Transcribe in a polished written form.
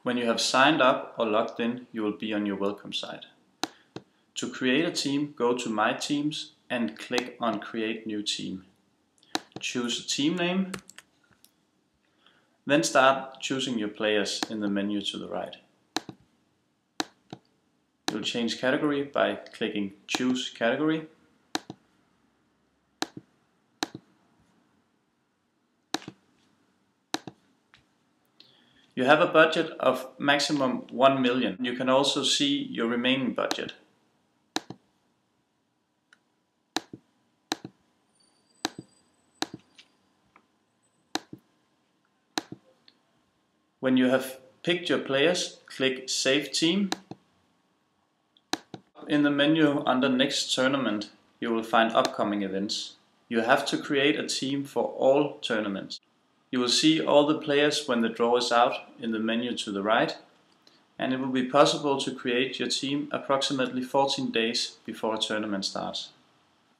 When you have signed up or logged in, you will be on your welcome site. To create a team, go to My Teams and click on Create New Team. Choose a team name, then start choosing your players in the menu to the right. You'll change category by clicking Choose Category. You have a budget of maximum 1 million. You can also see your remaining budget. When you have picked your players, click Save Team. In the menu under Next Tournament, you will find upcoming events. You have to create a team for all tournaments. You will see all the players when the draw is out in the menu to the right, and it will be possible to create your team approximately 14 days before a tournament starts.